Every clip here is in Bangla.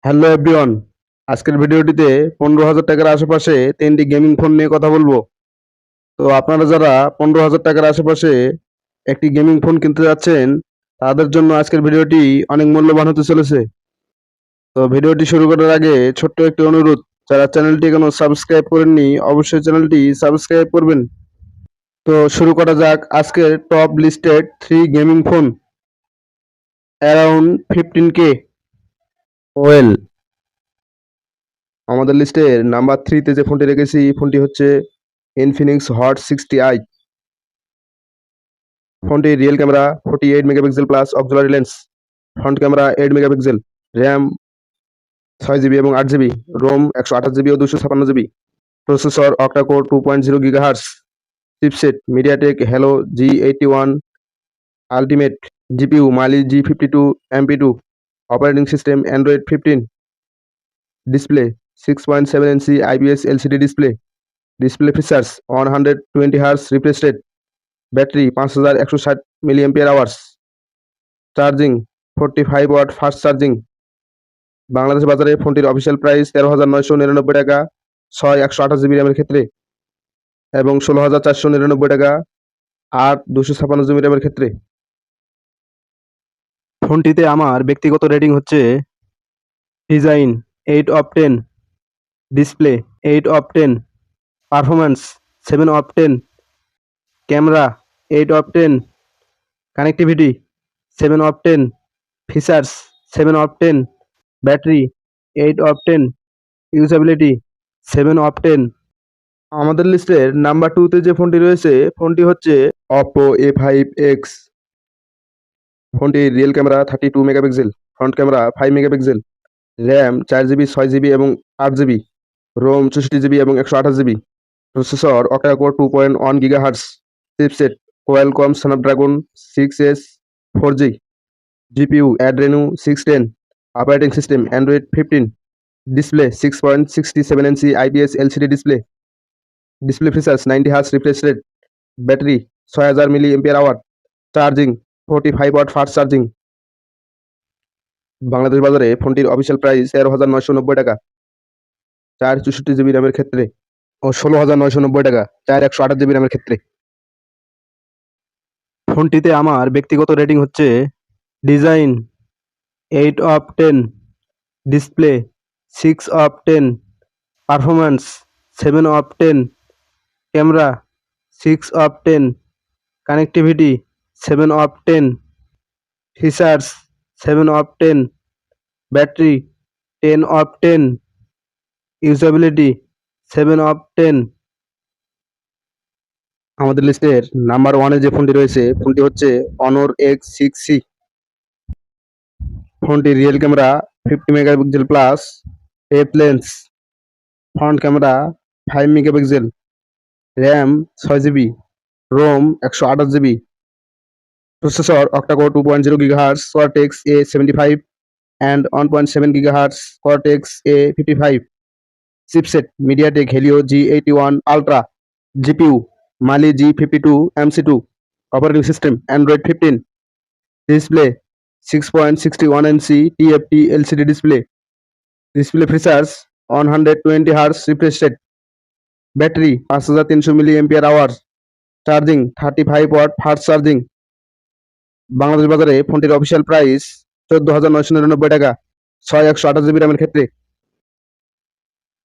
হ্যালো এভরিওয়ান, আজকের ভিডিওটিতে 15,000 টাকার আশেপাশে তিনটি গেমিং ফোন নিয়ে কথা বলবো। তো আপনারা যারা 15,000 টাকার আশেপাশে একটি গেমিং ফোন কিনতে যাচ্ছেন, তাদের জন্য আজকের ভিডিওটি অনেক মূল্যবান হতে চলেছে। তো ভিডিওটি শুরু করার আগে ছোট্ট একটি অনুরোধ, যারা চ্যানেলটি এখনো সাবস্ক্রাইব করেননি অবশ্যই চ্যানেলটি সাবস্ক্রাইব করবেন। তো শুরু করা যাক আজকের top listed 3 gaming phone around 15K। Well, আমাদের লিস্টের নাম্বার 3-তে যে ফোনটি রেখেছি ফোনটি হচ্ছে ইনফিনিক্স হট 60i। ফোনটির real camera 48 megapixel plus auxiliary lens, front camera 8 megapixel, RAM 6 GB এবং 8 জিবি, রোম 128 জিবি ও 256 GB, processor octacore 2.0 gigahertz, chipset MediaTek Helio G81 ultimate, GPU Mali G52 MP2, operating system Android 15, display 6.7 inch IPS LCD display, display features 120 hertz refresh rate, battery 5160 milliampere hours, charging 45 watt fast charging. Bangladesh বাজারে ফোনটির অফিসিয়াল প্রাইস 13,999 টাকা 128 জিবি র্যামের ক্ষেত্রে এবং 16,499 টাকা 256 জিবি র্যামের ক্ষেত্রে। ফোনটিতে আমার ব্যক্তিগত রেটিং হচ্ছে design 8 of 10, display 8 of 10, performance 7 of 10, camera 8 of 10, connectivity 7 of 10, features 7 of 10, battery 8 of 10, usability 7 of 10। আমাদের লিস্টের নাম্বার 2-তে যে ফোনটি রয়েছে ফোনটি হচ্ছে Oppo A5X। ফোনটির real camera 32 megapixel, front camera 5 megapixel, RAM 4 GB 6 GB এবং 8 জিবি, রোম 64 জিবি এবং 128 GB, processor octacore 2.1 gigahertz, chipset Qualcomm Snapdragon 6S 4G, GPU Adreno 610, operating system Android 15, display 6.67 inch IPS LCD display, display features 90 hertz refresh rate, battery 6000 milliampere hour, charging 45 watt fast charging. Bangladesh বাজারে ফোনটির অফিসিয়াল প্রাইস 13,990 টাকা 464 জিবি র্যামের ক্ষেত্রে ও 16,990 টাকা 128 জিবি র্যামের ক্ষেত্রে। ফোনটিতে আমার ব্যক্তিগত রেটিং হচ্ছে design 8 of 10, display 6 of 10, performance 7 of 10, camera 6 of 10, connectivity 7 of 10, features 7 of 10, battery 10 of 10, usability 7 of 10। আমাদের লিস্টের নাম্বার 1-এ যে ফোনটি রয়েছে ফোনটি হচ্ছে Honor X6C। ফোনটির real camera 50 megapixel plus depth lens, front camera 5 megapixel, RAM 6 GB, ROM 128 GB, processor octacore 2.0 gigahertz Cortex A75 and 1.7 gigahertz Cortex A55, chipset MediaTek Helio G81 ultra, GPU Mali G52 MC2, operating system Android 15, display 6.61 inch TFT LCD display, display features 120 hertz refresh rate, battery 5300 milliampere hour, charging 35 watt fast charging. Bangladesh বাজারে ফোনটির অফিসিয়াল প্রাইস 14,999 টাকা 128 জিবি র্যামের ক্ষেত্রে।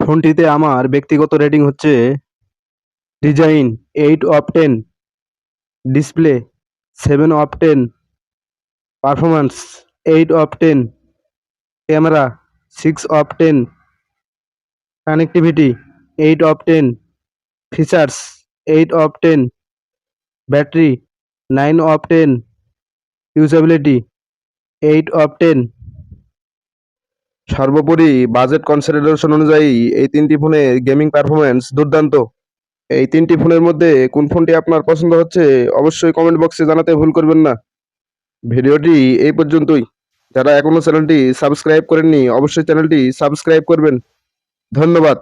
ফোনটিতে আমার ব্যক্তিগত রেটিং হচ্ছে design 8 of 10, display 7 of 10, performance 8 of 10, camera 6 of 10, connectivity 8 of 10, features 8 of 10, battery 9 of 10, usability 8 of 10। সর্বোপরি বাজেট কনসিডারেশন অনুযায়ী এই তিনটি ফোনের গেমিং পারফরমেন্স দুর্দান্ত। এই তিনটি ফোনের মধ্যে কোন ফোনটি আপনার পছন্দ হচ্ছে অবশ্যই কমেন্ট বক্সে জানাতে ভুল করবেন না। ভিডিওটি এই পর্যন্তই। যারা এখনো চ্যানেলটি সাবস্ক্রাইব করেননি অবশ্যই চ্যানেলটি সাবস্ক্রাইব করবেন। ধন্যবাদ।